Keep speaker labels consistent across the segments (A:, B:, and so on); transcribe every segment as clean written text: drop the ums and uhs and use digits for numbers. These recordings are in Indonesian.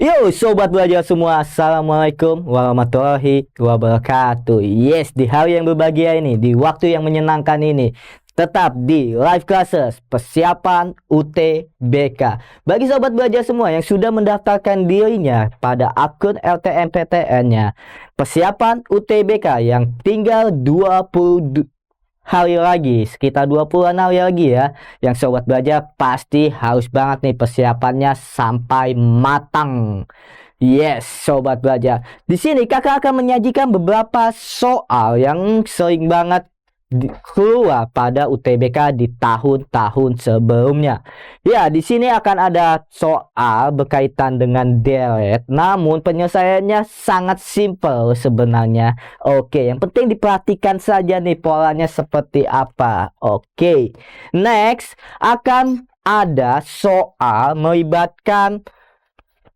A: Yo sobat belajar semua, assalamualaikum warahmatullahi wabarakatuh. Yes, di hari yang berbahagia ini, di waktu yang menyenangkan ini, tetap di live classes persiapan UTBK. Bagi sobat belajar semua yang sudah mendaftarkan dirinya pada akun LTMPTN-nya, persiapan UTBK yang tinggal 20 hari lagi, sekitar 20-an hari lagi ya, yang sobat belajar pasti harus banget nih persiapannya sampai matang. Yes, sobat belajar. Di sini kakak akan menyajikan beberapa soal yang sering banget keluar pada UTBK di tahun-tahun sebelumnya. Ya, di sini akan ada soal berkaitan dengan delete, namun penyelesaiannya sangat simpel sebenarnya. Oke, yang penting diperhatikan saja nih polanya seperti apa. Oke, next akan ada soal melibatkan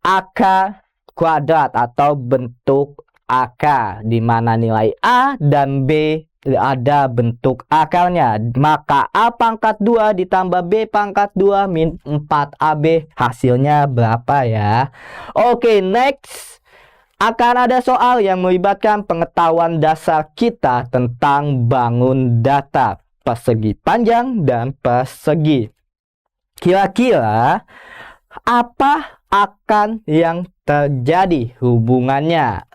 A: angka kuadrat atau bentuk angka, di mana nilai A dan B ada bentuk akarnya. Maka A pangkat 2 ditambah B pangkat 2 min 4AB hasilnya berapa ya? Oke, next akan ada soal yang melibatkan pengetahuan dasar kita tentang bangun data, persegi panjang dan persegi. Kira-kira apa akan yang terjadi hubungannya?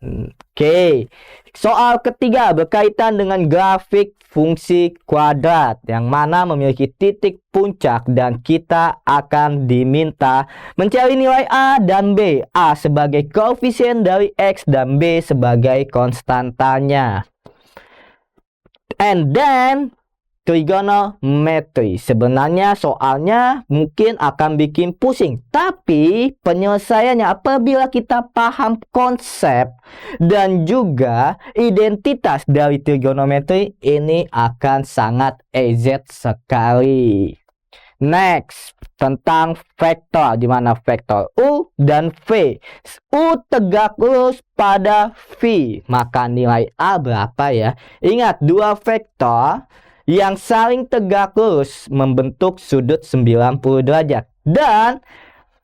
A: Oke, soal ketiga berkaitan dengan grafik fungsi kuadrat yang mana memiliki titik puncak dan kita akan diminta mencari nilai A dan B. A sebagai koefisien dari X dan B sebagai konstantanya. And then trigonometri. Sebenarnya soalnya mungkin akan bikin pusing, tapi penyelesaiannya apabila kita paham konsep dan juga identitas dari trigonometri ini akan sangat easy sekali. Next, tentang vektor, di mana vektor U dan V. U tegak lurus pada V, maka nilai A berapa ya? Ingat, dua vektor yang saling tegak lurus membentuk sudut 90 derajat. Dan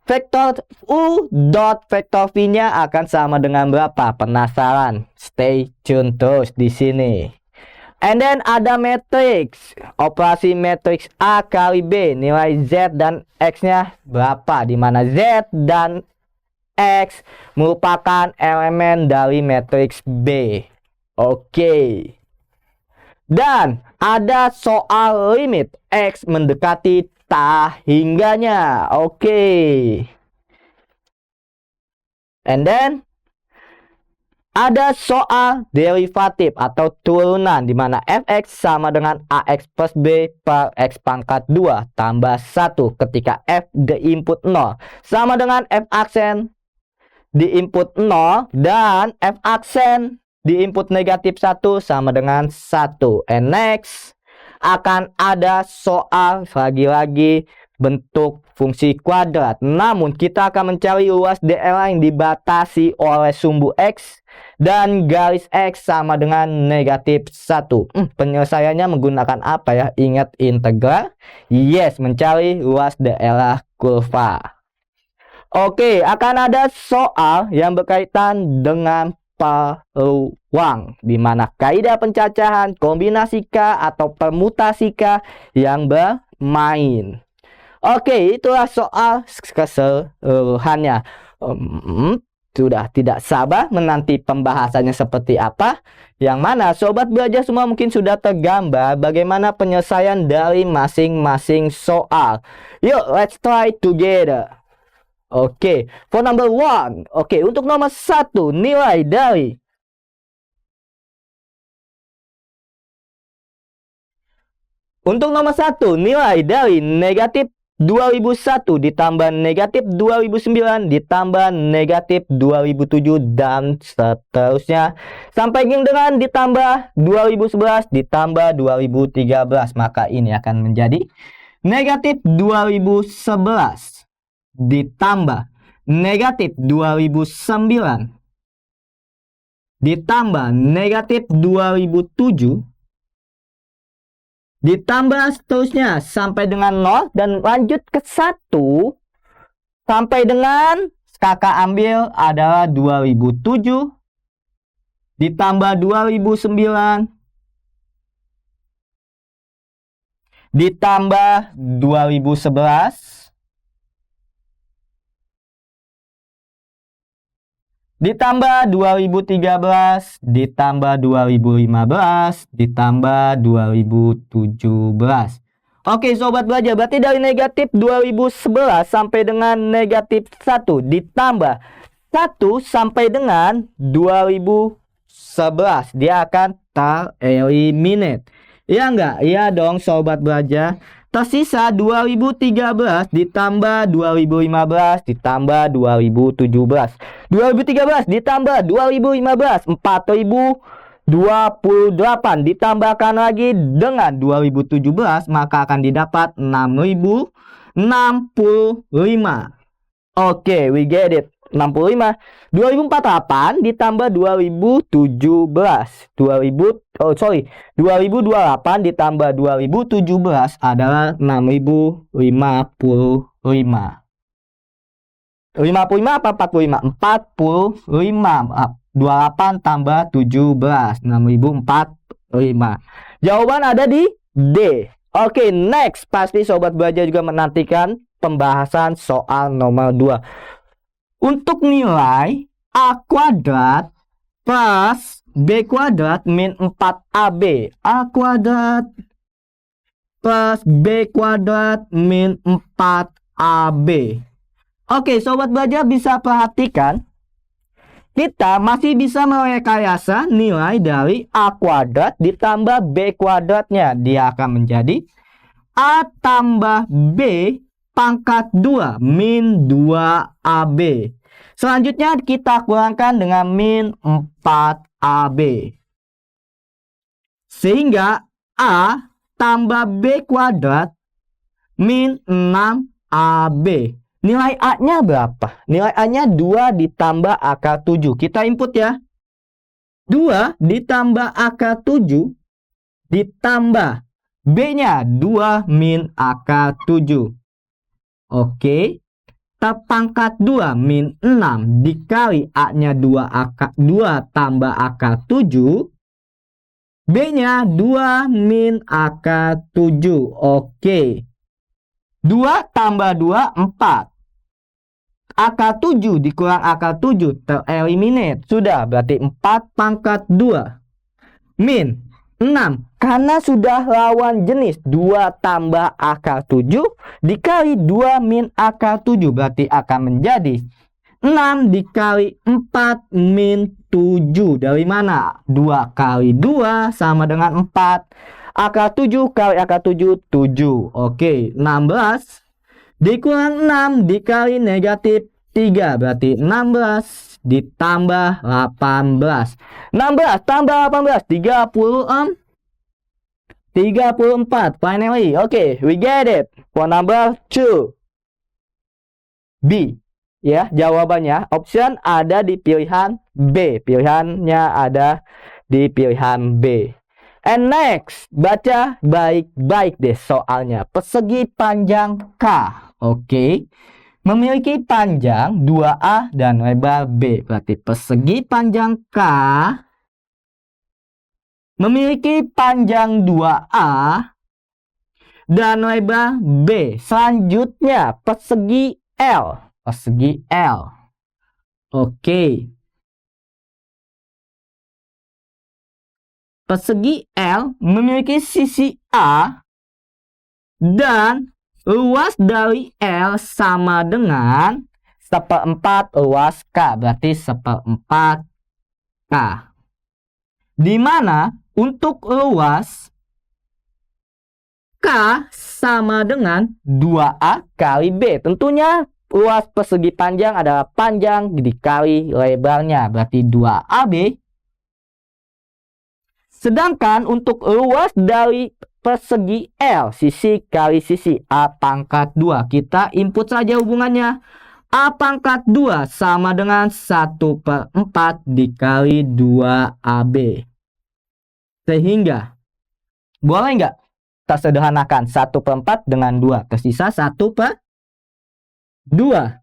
A: vektor U dot vektor V-nya akan sama dengan berapa? Penasaran? Stay tune terus di sini. And then ada matriks. Operasi matriks A kali B. Nilai Z dan X-nya berapa? Di mana Z dan X merupakan elemen dari matriks B. Oke. Dan ada soal limit X mendekati tak hingganya. Oke. And then ada soal derivatif atau turunan, di mana fx sama dengan ax plus b per x pangkat 2 tambah 1 ketika f di input 0 sama dengan f aksen di input 0 dan f aksen di input negatif 1 sama dengan 1. And next akan ada soal lagi-lagi bentuk fungsi kuadrat. Namun kita akan mencari luas DL yang dibatasi oleh sumbu X dan garis X sama dengan negatif 1. Penyelesaiannya menggunakan apa ya? Ingat integral? Yes, mencari luas DL kurva. Oke, akan ada soal yang berkaitan dengan peluang, di mana kaidah pencacahan, kombinasika atau permutasika yang bermain. Oke, itulah soal keseluruhannya. Sudah tidak sabar menanti pembahasannya seperti apa. Yang mana sobat belajar semua mungkin sudah tergambar bagaimana penyelesaian dari masing-masing soal. Yuk, let's try together. Oke, for number 1. Oke, untuk nomor 1, nilai dari negatif 2001 ditambah negatif 2009 ditambah negatif 2007 dan seterusnya sampai dengan ditambah 2011 ditambah 2013, maka ini akan menjadi negatif 2011 ditambah negatif 2009 ditambah negatif 2007 ditambah seterusnya sampai dengan 0 dan lanjut ke 1 sampai dengan kakak ambil adalah 2007 ditambah 2009 ditambah 2011 ditambah 2013 ditambah 2015 ditambah 2017. Oke sobat belajar, berarti dari negatif 2011 sampai dengan negatif 1 ditambah 1 sampai dengan 2011 dia akan tereliminate. Ya enggak? Iya dong sobat belajar. Tersisa 2013 ditambah 2015 ditambah 2017. 2013 ditambah 2015 4028 ditambahkan lagi dengan 2017 maka akan didapat 6065. Oke, we get it. 65. 2048 ditambah 2017. 2028 ditambah 2017 adalah 6055. 55 apa 45? 45. 28 tambah 17 6045. Jawaban ada di D. Oke, next. Pasti sobat belajar juga menantikan pembahasan soal nomor 2. Untuk nilai A kuadrat plus B kuadrat min 4AB. A kuadrat plus B kuadrat min 4AB. Oke, sobat belajar bisa perhatikan kita masih bisa merekayasa nilai dari A kuadrat ditambah B kuadratnya. Dia akan menjadi A tambah B pangkat 2 min 2AB. Selanjutnya kita kurangkan dengan min 4AB. Sehingga A tambah B kuadrat min 6AB. Nilai A-nya berapa? Nilai A-nya 2 ditambah akar 7. Kita input ya. 2 ditambah akar 7 ditambah B-nya 2 min akar 7. Oke. Pangkat 2 min 6 dikali A-nya 2 tambah akar 7. B-nya 2 min akar 7. Oke. 2 tambah 2 4. Akar 7 dikurang akar 7 tereliminate. Sudah, berarti 4 pangkat 2 min 6. Karena sudah lawan jenis 2 tambah akar 7 dikali 2 min akar 7. Berarti akan menjadi 6 dikali 4 min 7. Dari mana? 2 kali 2 sama dengan 4. Akar 7 kali akar 7, 7. Oke, 16 dikurang 6 dikali negatif 3. Berarti 16 ditambah 18. 16 tambah 18, 34. Finally, okay, we get it. For number 2. B. Ya, jawabannya option ada di pilihan B. Pilihannya ada di pilihan B. And next, baca baik-baik deh soalnya. Persegi panjang K, oke, memiliki panjang 2A dan lebar B. Berarti persegi panjang K memiliki panjang 2A dan lebar B. Selanjutnya, persegi L. Persegi L. Oke. Persegi L memiliki sisi A dan luas dari L sama dengan 1/4 luas K. Berarti 1/4 K. Di mana untuk luas K sama dengan 2A kali B. Tentunya luas persegi panjang adalah panjang dikali lebarnya. Berarti 2AB. Sedangkan untuk luas dari persegi L, sisi kali sisi A pangkat 2. Kita input saja hubungannya. A pangkat 2 sama dengan 1/4 dikali 2AB. Sehingga, boleh nggak kita sederhanakan 1/4 dengan 2? Tersisa 1/2.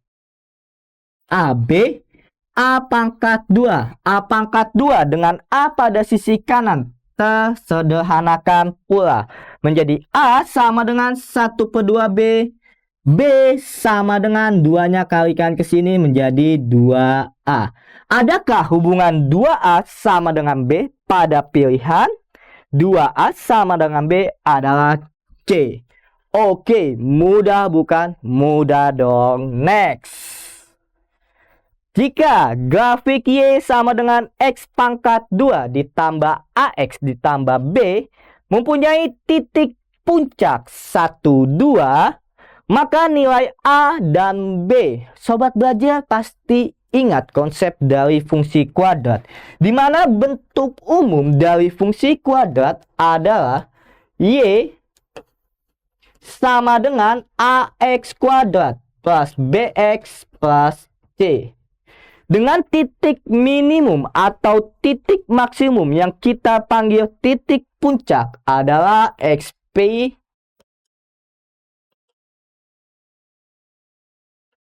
A: AB A pangkat 2. A pangkat 2 dengan A pada sisi kanan tersederhanakan pula menjadi A sama dengan 1/2B. B sama dengan 2-nya kalikan ke sini menjadi 2A. Adakah hubungan 2A sama dengan B pada pilihan 2A sama dengan B adalah C? Oke, mudah bukan? Mudah dong. Next. Jika grafik Y sama dengan X pangkat 2 ditambah AX ditambah B mempunyai titik puncak 1, 2, maka nilai A dan B. Sobat belajar pasti ingat konsep dari fungsi kuadrat, di mana bentuk umum dari fungsi kuadrat adalah Y sama dengan AX kuadrat plus BX plus C. Dengan titik minimum atau titik maksimum yang kita panggil titik puncak adalah XP.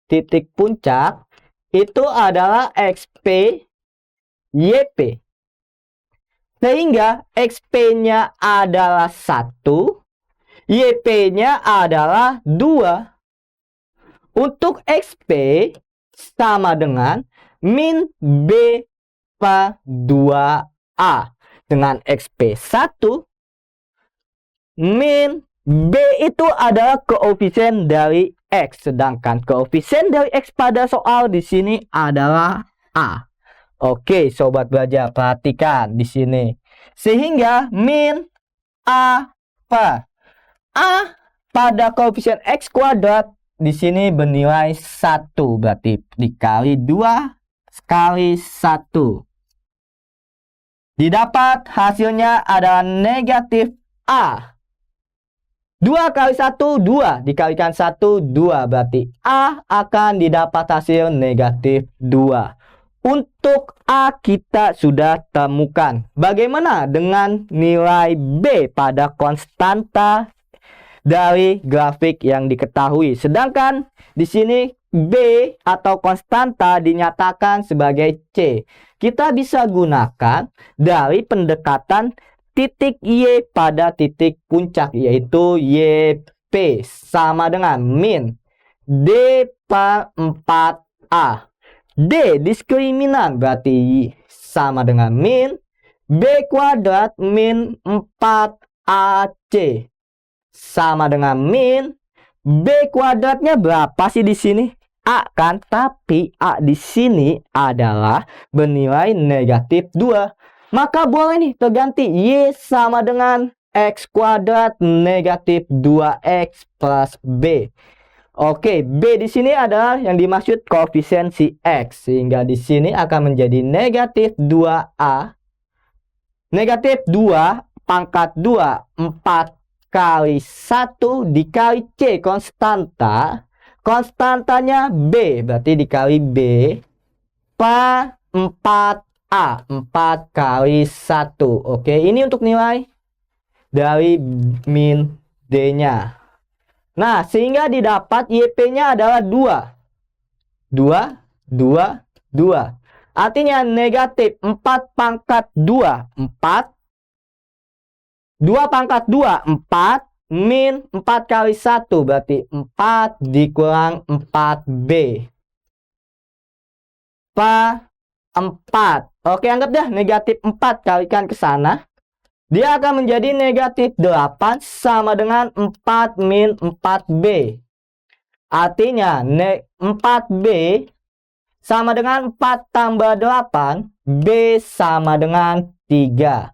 A: Titik puncak itu adalah XP YP. Sehingga XP-nya adalah 1, YP-nya adalah 2. Untuk XP sama dengan min B per 2A. Dengan XP 1, min B itu adalah koefisien dari X. Sedangkan koefisien dari X pada soal di sini adalah A. Oke, sobat belajar, perhatikan di sini. Sehingga min A per A pada koefisien X kuadrat di sini bernilai 1. Berarti dikali 2 kali 1. Didapat hasilnya adalah negatif A. 2 kali 1, 2. Dikalikan 1, 2. Berarti A akan didapat hasil negatif 2. Untuk A kita sudah temukan. Bagaimana dengan nilai B pada konstanta dari grafik yang diketahui? Sedangkan di sini B atau konstanta dinyatakan sebagai C. Kita bisa gunakan dari pendekatan titik Y pada titik puncak, yaitu YP sama dengan min D per 4A. D diskriminan berarti sama dengan min B kuadrat min 4AC sama dengan min B kuadratnya berapa sih di sini? A kan, tapi A di sini adalah bernilai negatif 2. Maka boleh nih terganti Y sama dengan X kuadrat negatif 2X plus B. Oke, B di sini adalah yang dimaksud koefisien si X. Sehingga di sini akan menjadi negatif 2A. Negatif 2 pangkat 2, 4 kali 1 dikali C konstanta. Konstantanya B, berarti dikali B per 4A. 4 kali 1. Oke, ini untuk nilai dari min D-nya. Nah, sehingga didapat YP-nya adalah 2. 2, 2, 2. Artinya negatif 4 pangkat 2, 4. 2 pangkat 2, 4. Min 4 kali 1 berarti 4 dikurang 4B per 4. Oke, anggap dah negatif 4 kalikan ke sana. Dia akan menjadi negatif 8 sama dengan 4 min 4B. Artinya 4B sama dengan 4 tambah 8. B sama dengan 3.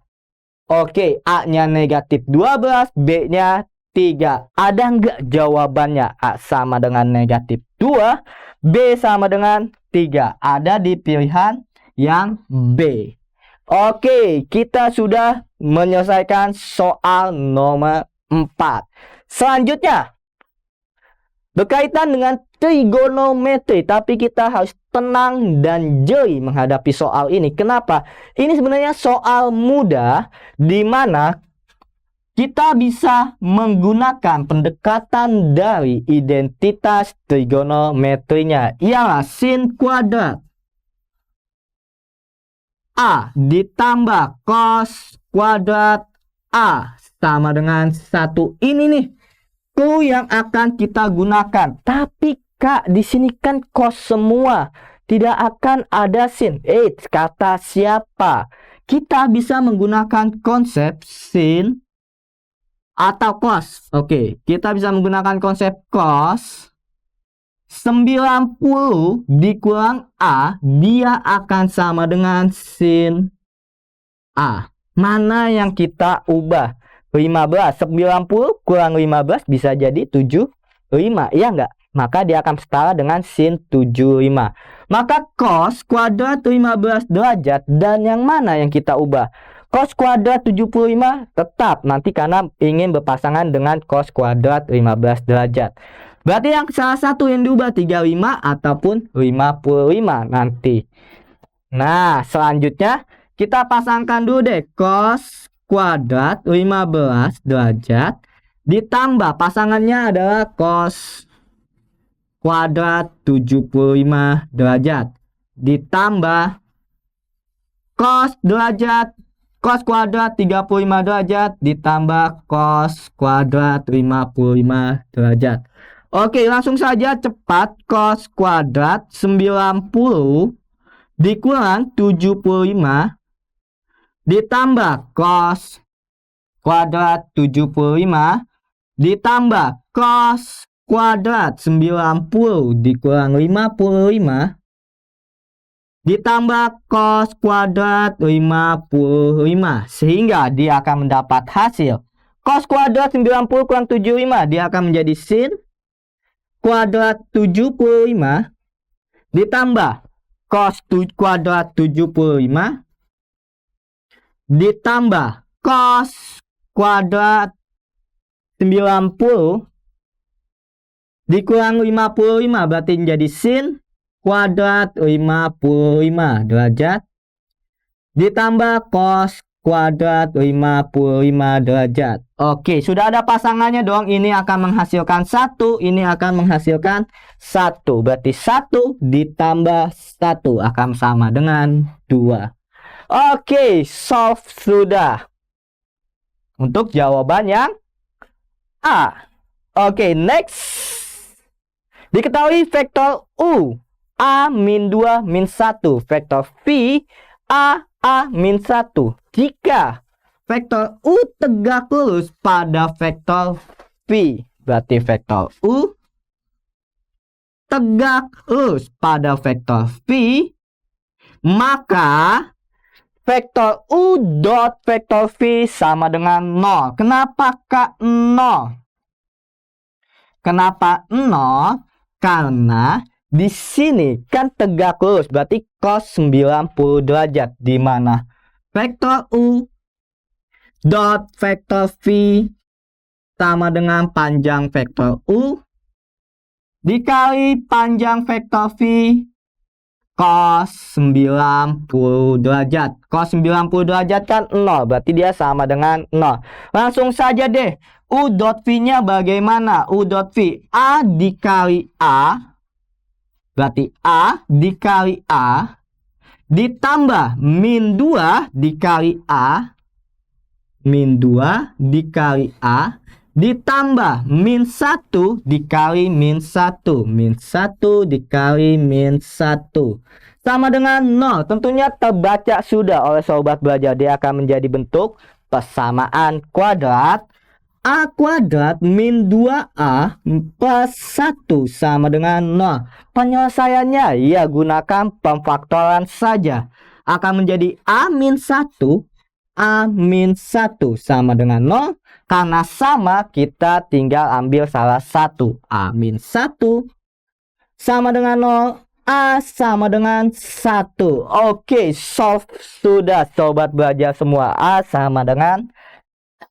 A: Oke, A-nya negatif 12, B-nya 3. Ada nggak jawabannya? A sama dengan negatif 2, B sama dengan 3. Ada di pilihan yang B. Oke, kita sudah menyelesaikan soal nomor 4. Selanjutnya, berkaitan dengan trigonometri, tapi kita harus tenang dan jeli menghadapi soal ini. Kenapa? Ini sebenarnya soal mudah di mana kita bisa menggunakan pendekatan dari identitas trigonometrinya, ialah sin kuadrat A ditambah cos kuadrat A sama dengan 1. Ini nih clue yang akan kita gunakan. Tapi Kak, di sini kan cos semua, tidak akan ada sin. Kata siapa? Kita bisa menggunakan konsep sin atau cos. Oke, kita bisa menggunakan konsep cos. 90 dikurang A, dia akan sama dengan sin A. Mana yang kita ubah? 15. 90 kurang 15 bisa jadi 75. Iya enggak? Maka dia akan setara dengan sin 75. Maka cos kuadrat 15 derajat, dan yang mana yang kita ubah? Cos kuadrat 75 tetap nanti karena ingin berpasangan dengan cos kuadrat 15 derajat. Berarti yang salah satu yang diubah 35 ataupun 55 nanti. Nah, selanjutnya kita pasangkan dulu deh cos kuadrat 15 derajat ditambah pasangannya adalah cos kuadrat 75 derajat ditambah cos kuadrat 35 derajat ditambah cos kuadrat 55 derajat. Oke, langsung saja cepat. Cos kuadrat 90 dikurang 75 ditambah cos kuadrat 75 ditambah cos kuadrat 90 dikurang 55 ditambah cos kuadrat 55, sehingga dia akan mendapat hasil cos kuadrat 90 kurang 75, dia akan menjadi sin kuadrat 75 ditambah cos kuadrat 75 ditambah cos kuadrat 90 dikurang 55, berarti menjadi sin kuadrat 55 derajat ditambah cos kuadrat 55 derajat. Oke, sudah ada pasangannya dong. Ini akan menghasilkan 1, ini akan menghasilkan 1. Berarti 1 ditambah 1 akan sama dengan 2. Oke, solve sudah. Untuk jawaban yang A. Oke, next. Diketahui vektor U A min 2 min 1, vektor V A min 1. Jika vektor U tegak lurus pada vektor V, berarti vektor U tegak lurus pada vektor V, maka vektor U dot vektor V sama dengan 0. Kenapa Kak 0? Kenapa 0? Karena di sini kan tegak lurus, berarti cos 90 derajat, di mana vektor U dot vektor V sama dengan panjang vektor U dikali panjang vektor V cos 90 derajat. Cos 90 derajat kan 0, berarti dia sama dengan 0. Langsung saja deh, U dot V-nya bagaimana? U dot V A dikali A, berarti A dikali A ditambah min 2 dikali A, min 2 dikali A ditambah min 1 dikali min 1, min 1 dikali min 1 sama dengan 0. Tentunya terbaca sudah oleh sobat belajar. Dia akan menjadi bentuk persamaan kuadrat. A kuadrat min 2A plus 1 sama dengan 0. Penyelesaiannya ya gunakan pemfaktoran saja. Akan menjadi A min 1 sama dengan 0. Karena sama, kita tinggal ambil salah satu. A min 1 sama dengan 0. A sama dengan 1. Oke, solve sudah sobat belajar semua. A sama dengan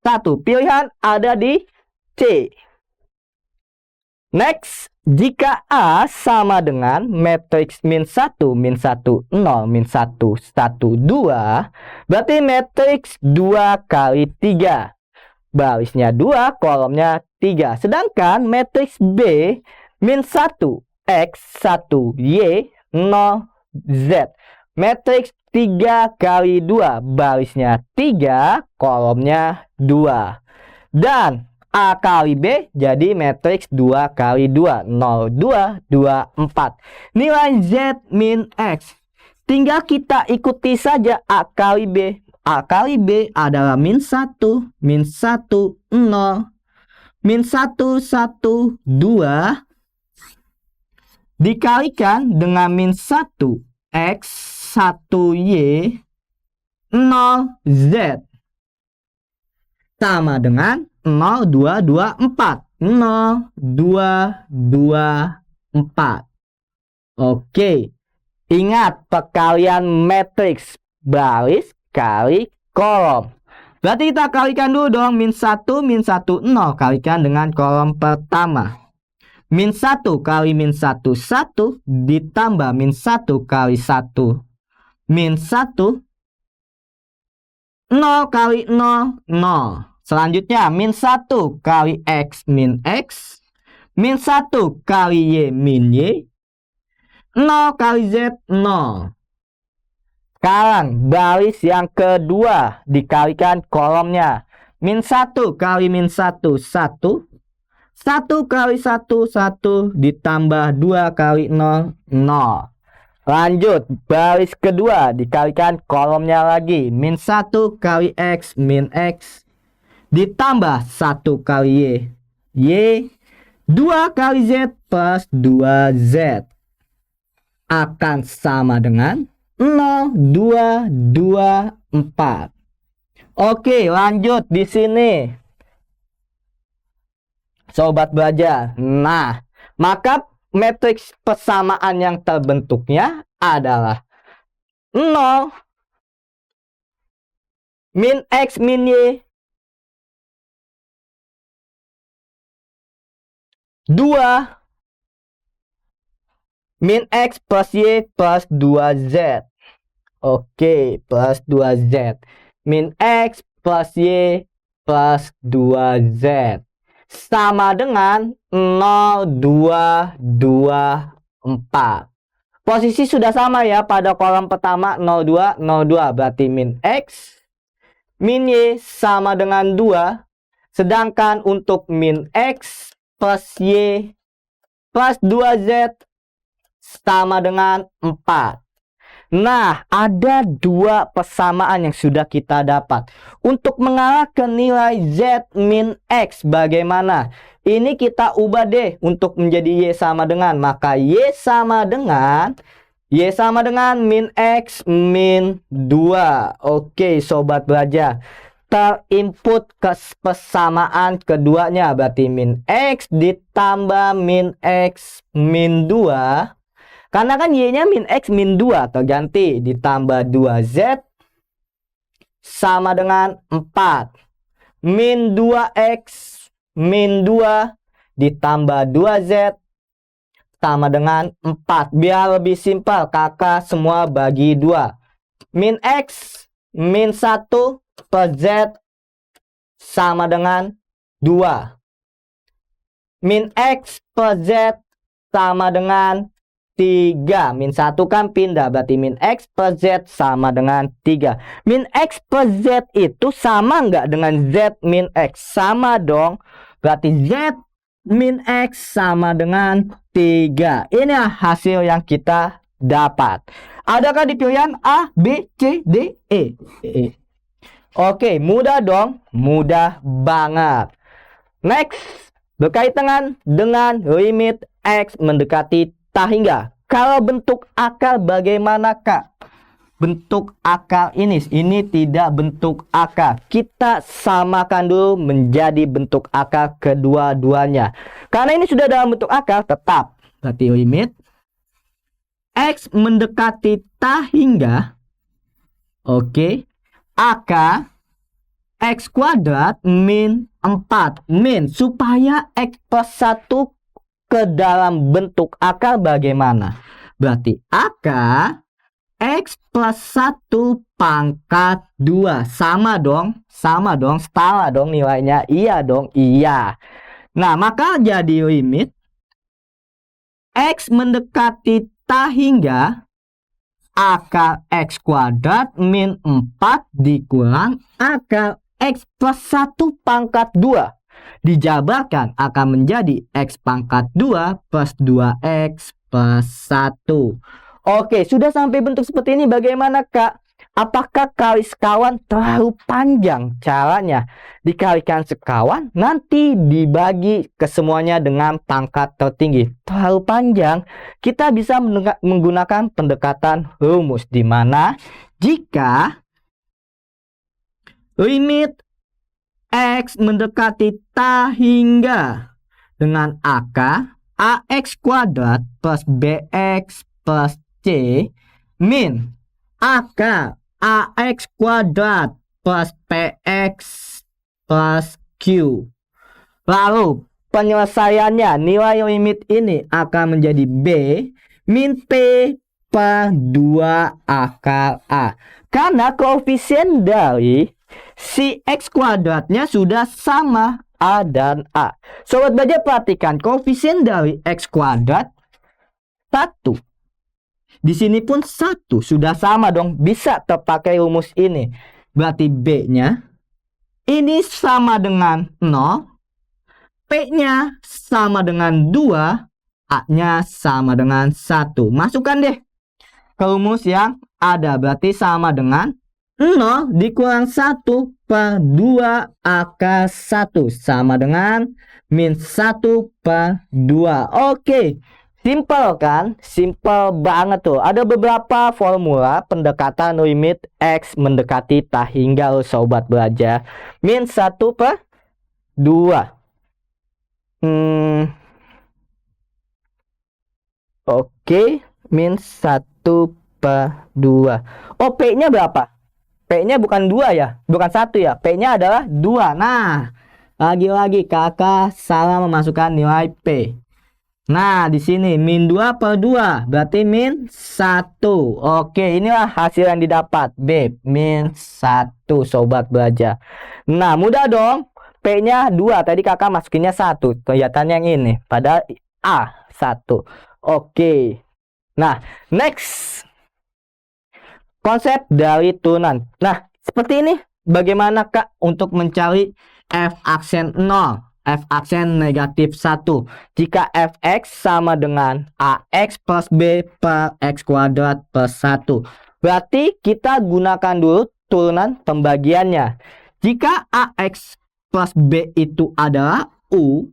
A: 1. Pilihan ada di C. Next, jika A sama dengan matriks min 1, min 1, 0, min 1, 1, 2, berarti matriks 2 kali 3. barisnya 2, kolomnya 3. Sedangkan matriks B min 1 X 1 Y 0 Z. Matriks 3 kali 2, barisnya 3, kolomnya 2. Dan A kali B jadi matriks 2 kali 2, 0, 2, 2, 4. Nilai Z min X. Tinggal kita ikuti saja A kali B. A kali B adalah min 1, min 1, 0, min 1, 1, 2, dikalikan dengan min 1, X, 1, Y, 0, Z. Sama dengan 0, 2, 2, 4. 0, 2, 2, 4. Oke. Ingat perkalian matriks baris kali kolom. Berarti kita kalikan dulu dong. Min 1, min 1, 0. Kalikan dengan kolom pertama. Min 1 kali min 1, 1. Ditambah min 1 kali 1. Min 1. 0 kali 0, 0. Selanjutnya min 1 kali X min X. Min 1 kali Y min Y. 0 kali Z, 0. Sekarang baris yang kedua dikalikan kolomnya. Min 1 kali min 1, 1. 1 kali 1, 1. Ditambah 2 kali 0, 0. Lanjut, baris kedua dikalikan kolomnya lagi. Min 1 kali X min X. Ditambah 1 kali Y. Y. 2 kali Z plus 2Z. Akan sama dengan 0, 2, 2, 4. Oke, lanjut di sini. Sobat belajar. Nah, maka matriks persamaan yang terbentuknya adalah 0 min X min Y 2 min X plus Y plus 2Z. Oke, plus 2Z. Min X plus Y plus 2Z. Sama dengan 0, 2, 2, 4. Posisi sudah sama ya pada kolom pertama 0, 2, 0, 2. Berarti min X, min Y sama dengan 2. Sedangkan untuk min X plus Y plus 2Z sama dengan 4. Nah, ada dua persamaan yang sudah kita dapat. Untuk mengarah ke nilai Z min X bagaimana? Ini kita ubah deh untuk menjadi Y sama dengan. Maka Y sama dengan min X min 2. Oke, sobat belajar. Terinput ke persamaan keduanya. Berarti min X ditambah min X min 2. Karena kan Y-nya min X min 2 terganti ditambah 2Z sama dengan 4. Min 2X min 2 ditambah 2Z sama dengan 4. Biar lebih simpel, kakak semua bagi 2. Min X min 1 per Z sama dengan 2. Min X per Z sama dengan 3. Min 1 kan pindah, berarti min X per Z sama dengan 3. Min X per Z itu sama nggak dengan Z min X? Sama dong. Berarti Z min X sama dengan 3. Ini hasil yang kita dapat. Adakah di pilihan A, B, C, D, E? Oke, mudah dong. Mudah banget. Next, berkaitan dengan limit X mendekati tak hingga. Kalau bentuk akar bagaimana, Kak? Bentuk akar ini tidak bentuk akar. Kita samakan dulu menjadi bentuk akar kedua-duanya. Karena ini sudah dalam bentuk akar, tetap. Berarti limit X mendekati tak hingga. Oke. Akar X kuadrat min 4. Min supaya X plus 1 ke dalam bentuk akar bagaimana? Berarti akar X plus 1 pangkat 2. Sama dong, salah dong nilainya. Iya dong, iya. Nah, maka jadi limit X mendekati tak hingga akar X kuadrat min 4 dikurang akar X plus 1 pangkat 2. Dijabarkan akan menjadi X pangkat 2 plus 2X plus 1. Oke, sudah sampai bentuk seperti ini. Bagaimana, Kak? Apakah kali sekawan terlalu panjang caranya? Dikalikan sekawan, nanti dibagi ke semuanya dengan pangkat tertinggi. Terlalu panjang. Kita bisa menggunakan pendekatan rumus, di mana jika limit X mendekati tak hingga dengan akar AX kuadrat plus BX plus C min akar AX kuadrat plus PX plus Q. Lalu penyelesaiannya, nilai limit ini akan menjadi B min P per 2 akar A. Karena koefisien dari si X kuadratnya sudah sama A dan A. Sobat belajar perhatikan, koefisien dari X kuadrat 1. Di sini pun 1 sudah sama dong, bisa terpakai rumus ini. Berarti B-nya ini sama dengan 0, P-nya sama dengan 2, A-nya sama dengan 1. Masukkan deh ke rumus yang ada, berarti sama dengan 0 dikurang 1 per 2 akar 1 sama dengan min 1 per 2. Oke, simple kan? Simple banget tuh. Ada beberapa formula pendekatan limit X mendekati tak hingga, sobat belajar. Min 1 per 2. Oke, min 1 per 2. Oh, P-nya berapa? P-nya bukan 2 ya, bukan 1 ya. P-nya adalah 2. Nah, lagi-lagi kakak salah memasukkan nilai P. Nah, di sini min 2 per 2 berarti min 1. Oke, inilah hasil yang didapat. B min 1, sobat belajar. Nah, mudah dong. P-nya 2, tadi kakak masukinnya 1. Kelihatannya yang ini, pada A 1. Oke. Nah, next. Konsep dari turunan. Nah, seperti ini. Bagaimana, Kak, untuk mencari F aksen 0, F aksen negatif 1? Jika Fx sama dengan AX plus B per X kuadrat plus 1. Berarti kita gunakan dulu turunan pembagiannya. Jika AX plus B itu adalah U,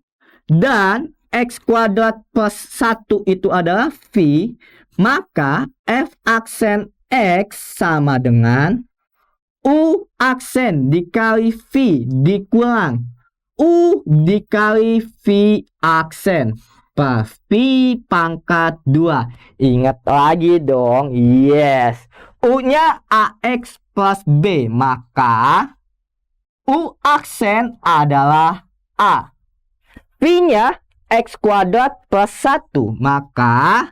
A: dan X kuadrat plus 1 itu adalah V, maka F aksen X sama dengan U aksen dikali V dikurang U dikali V aksen per V pangkat 2. Ingat lagi dong. Yes. U-nya AX plus B, maka U aksen adalah A. V-nya X kuadrat plus 1, maka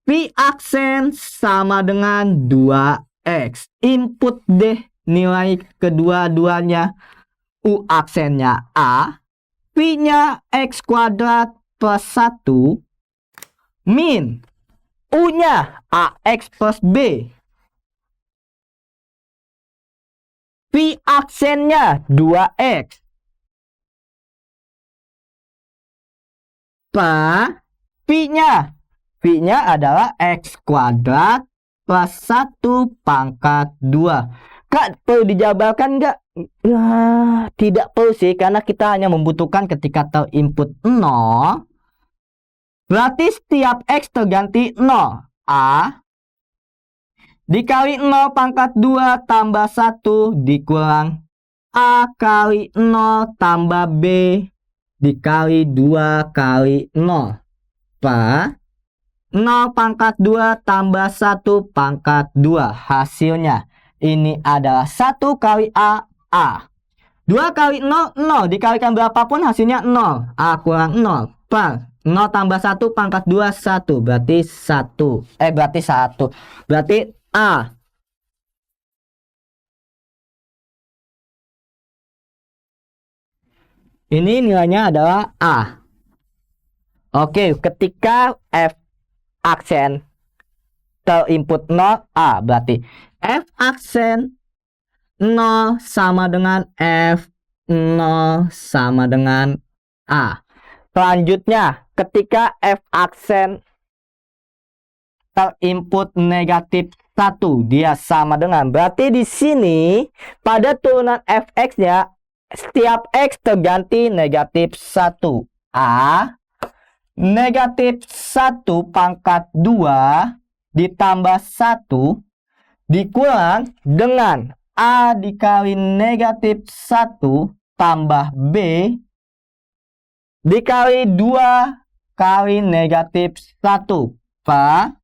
A: V aksen sama dengan 2X. Input deh nilai kedua-duanya. U aksennya A, V-nya X kuadrat plus 1, min U-nya AX plus B. V aksennya 2X. Per V-nya adalah X kuadrat plus 1 pangkat 2. Kak, perlu dijabarkan nggak? Nah, tidak perlu sih, karena kita hanya membutuhkan ketika terinput 0. Berarti setiap X terganti 0. A dikali 0 pangkat 2 tambah 1 dikurang A kali 0 tambah B dikali 2 kali 0. Per 0 pangkat 2 tambah 1 pangkat 2. Hasilnya ini adalah 1 kali A. 2 kali 0, 0. Dikalikan berapapun hasilnya 0. A kurang 0. Per 0 tambah 1 pangkat 2, 1. Berarti 1. Berarti A. Ini nilainya adalah A. Oke, ketika F aksen terinput 0 A, berarti F aksen 0 sama dengan F 0 sama dengan A. Selanjutnya, ketika F aksen terinput negatif 1, dia sama dengan, berarti di sini pada turunan fx-nya setiap x terganti negatif 1. A negatif 1 pangkat 2 ditambah 1 dikurang dengan A dikali negatif 1 tambah B dikali 2 kali negatif 1 per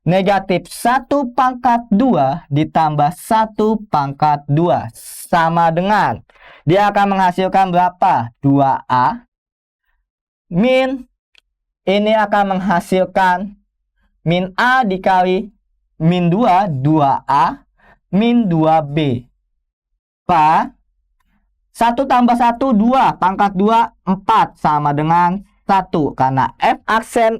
A: negatif 1 pangkat 2 ditambah 1 pangkat 2 sama dengan, dia akan menghasilkan berapa? 2A min, ini akan menghasilkan min A dikali min 2, 2A min 2B per 1 tambah 1, 2 pangkat 2, 4 sama dengan 1, karena F aksen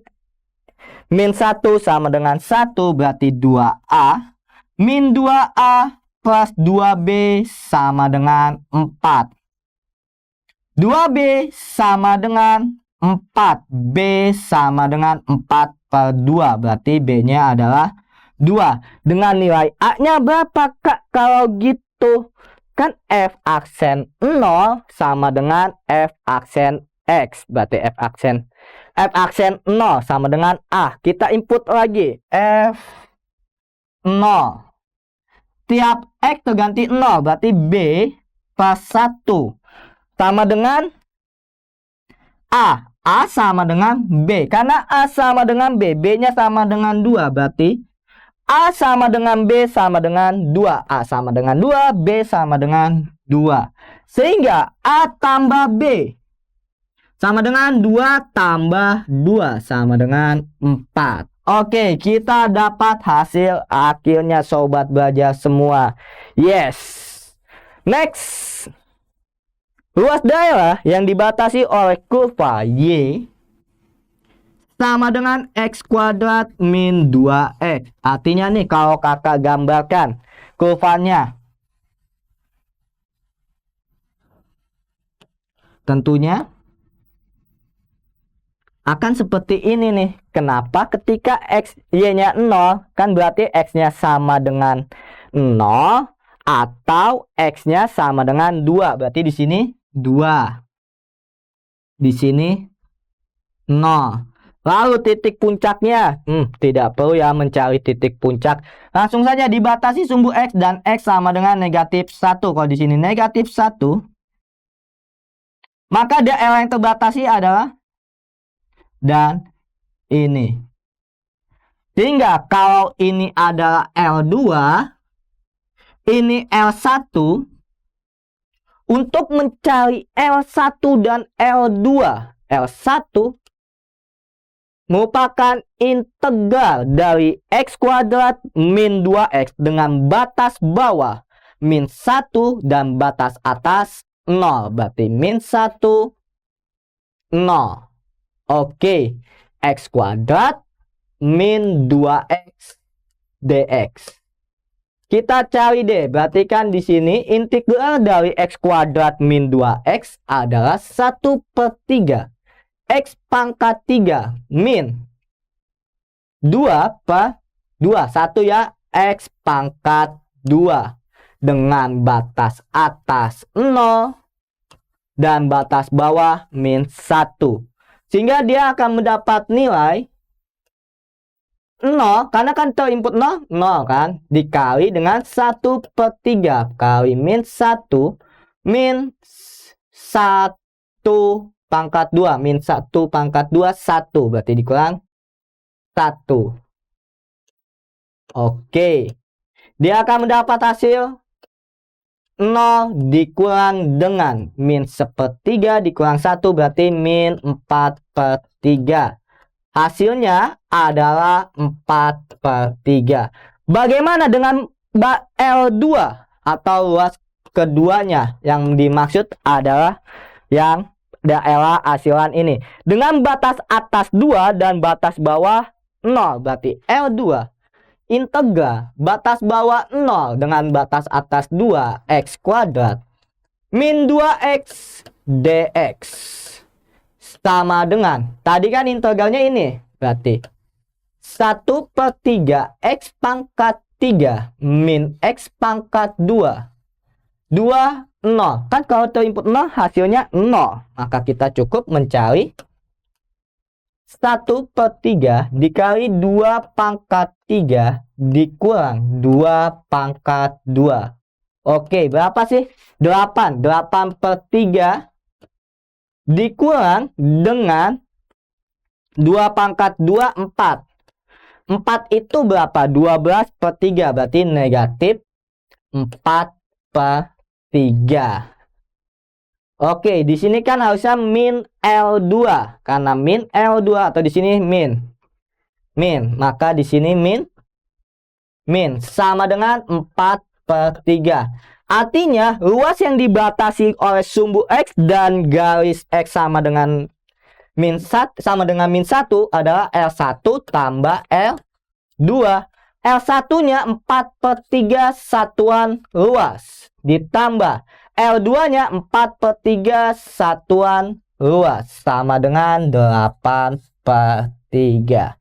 A: min 1 sama dengan 1, berarti 2A min 2A plus 2B sama dengan 4. 2B sama dengan 4. B sama dengan 4 per 2. Berarti B-nya adalah 2. Dengan nilai A-nya berapa, Kak? Kalau gitu kan F aksen 0 sama dengan F aksen X. Berarti F aksen 0 sama dengan A. Kita input lagi F 0. Tiap X terganti 0, berarti B plus 1 sama dengan A. A sama dengan B. Karena A sama dengan B, B-nya sama dengan 2, berarti A sama dengan B sama dengan 2. A sama dengan 2, B sama dengan 2. Sehingga A tambah B sama dengan 2 tambah 2 sama dengan 4. Oke, kita dapat hasil akhirnya sobat belajar semua. Yes. Next. Luas daerah yang dibatasi oleh kurva Y sama dengan X kuadrat min 2X. Artinya nih, kalau kakak gambarkan kurvanya, tentunya akan seperti ini nih. Kenapa? Ketika X Y-nya 0, kan berarti X-nya sama dengan 0 atau X-nya sama dengan 2. Berarti di sini 2. Di sini 0. Lalu titik puncaknya, tidak perlu ya mencari titik puncak. Langsung saja dibatasi sumbu X dan X sama dengan negatif 1. Kalau di sini negatif 1, maka daerah yang terbatasi adalah dan ini. Sehingga kalau ini adalah L2, ini L1, untuk mencari L1 dan L2, L1 merupakan integral dari X kuadrat min 2X dengan batas bawah min 1 dan batas atas 0. Berarti min 1, 0. Oke, X kuadrat min 2X dx. Kita cari deh, berarti kan di sini integral dari X kuadrat min 2X adalah 1/3 X pangkat 3 min 2 per 2. 1 ya, X pangkat 2 dengan batas atas 0 dan batas bawah min 1. Sehingga dia akan mendapat nilai 0, karena kan terinput 0, 0 kan, dikali dengan 1/3 kali min 1 min 1 pangkat 2, min 1 pangkat 2, 1, berarti dikurang 1. Oke, dia akan mendapat hasil 0 dikurang dengan min 1/3 dikurang 1, berarti min 4/3. Hasilnya adalah 4/3. Bagaimana dengan L2 atau luas keduanya? Yang dimaksud adalah yang daerah hasilan ini dengan batas atas 2 dan batas bawah 0. Berarti L2 integral batas bawah 0 dengan batas atas 2 x kuadrat min 2x dx sama dengan, tadi kan integralnya ini, berarti 1/3 x pangkat 3 min x pangkat 2 0. Kan kalau terinput 0 hasilnya 0. Maka kita cukup mencari 1/3 dikali 2 pangkat 3 dikurang 2 pangkat 2. Oke, berapa sih? 8. 8/3 dikurang dengan 2 pangkat 2, 4. 4 itu berapa? 12/3. Berarti negatif 4/3. Oke, di sini kan harusnya min L2 karena min L2 atau di sini min. Maka di sini min sama dengan 4/3. Artinya luas yang dibatasi oleh sumbu X dan garis X sama dengan min 1 adalah L1 tambah L2. L1-nya 4/3 satuan luas ditambah L2-nya 4/3 satuan luas sama dengan 8/3.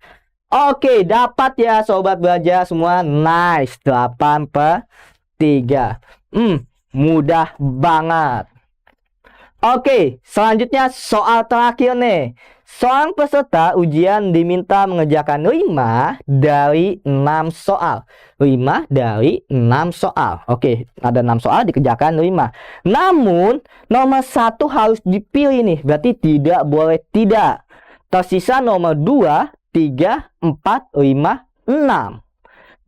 A: Oke, dapat ya sobat belajar semua. Nice, 8/3. Mudah banget. Oke, selanjutnya soal terakhir nih. Seorang peserta ujian diminta mengerjakan 5 dari 6 soal. 5 dari 6 soal. Oke, ada 6 soal dikerjakan 5. Namun, nomor 1 harus dipilih nih. Berarti tidak boleh tidak. Tersisa nomor 2, 3, 4, 5, 6.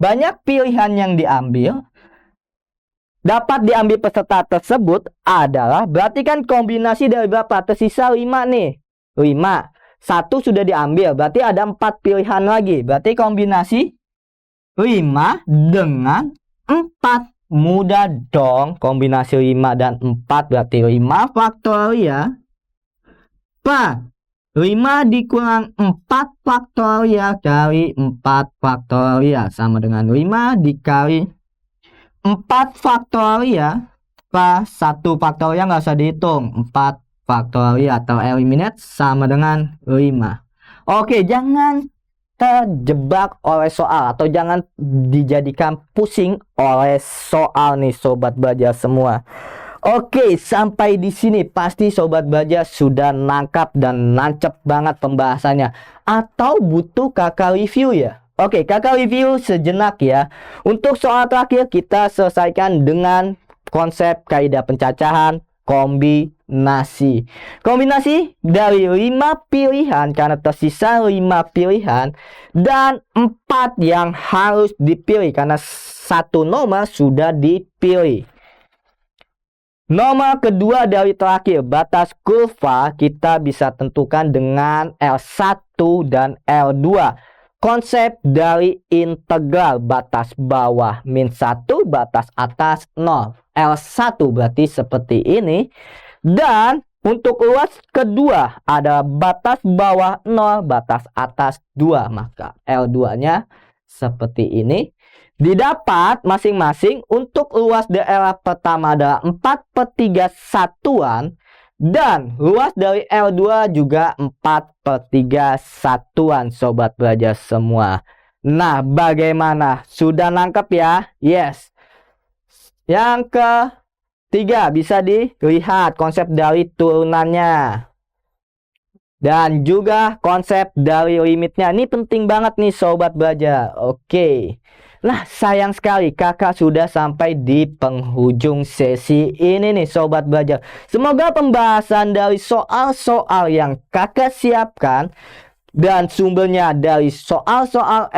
A: Banyak pilihan yang diambil. Dapat diambil peserta tersebut adalah, berarti kan kombinasi dari berapa? Tersisa 5 nih. 5. 1 sudah diambil, berarti ada 4 pilihan lagi. Berarti kombinasi 5 dengan 4. Mudah dong, kombinasi 5 dan 4 berarti 5 faktorial. 5 dikurang 4 faktorial dari 4 faktorial sama dengan 5 dikali 4 faktorial. 1 faktorial nggak usah dihitung. 4 faktorial atau eliminate sama dengan 5. Oke, jangan terjebak oleh soal atau jangan dijadikan pusing oleh soal nih sobat belajar semua. Oke, sampai di sini pasti sobat belajar sudah nangkap dan nancep banget pembahasannya. Atau butuh kakak review ya? Oke, kakak review sejenak ya. Untuk soal terakhir kita selesaikan dengan konsep kaidah pencacahan kombinasi. Kombinasi dari 5 pilihan karena tersisa 5 pilihan dan 4 yang harus dipilih karena 1 nomor sudah dipilih. Nomor kedua dari terakhir, batas kurva kita bisa tentukan dengan L1 dan L2. Konsep dari integral batas bawah min 1, batas atas 0. L1 berarti seperti ini. Dan untuk luas kedua ada batas bawah 0, batas atas 2. Maka L2-nya seperti ini. Didapat masing-masing untuk luas daerah pertama adalah 4/3 satuan. Dan luas dari L2 juga 4/3 satuan sobat belajar semua. Nah, bagaimana? Sudah nangkep ya? Yes. Yang ketiga bisa dilihat konsep dari turunannya. Dan juga konsep dari limitnya. Ini penting banget nih sobat belajar. Oke. Nah, sayang sekali kakak sudah sampai di penghujung sesi ini nih sobat belajar. Semoga pembahasan dari soal-soal yang kakak siapkan dan sumbernya dari soal-soal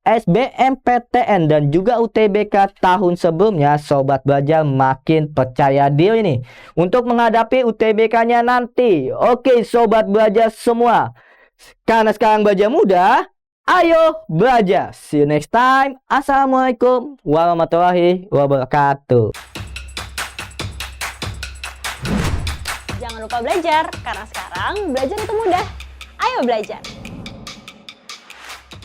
A: SBMPTN dan juga UTBK tahun sebelumnya, sobat belajar makin percaya diri nih untuk menghadapi UTBK-nya nanti. Oke sobat belajar semua, karena sekarang belajar mudah, Ayo belajar. See you next time. Assalamualaikum warahmatullahi wabarakatuh.
B: Jangan lupa belajar, karena sekarang belajar itu mudah. Ayo belajar!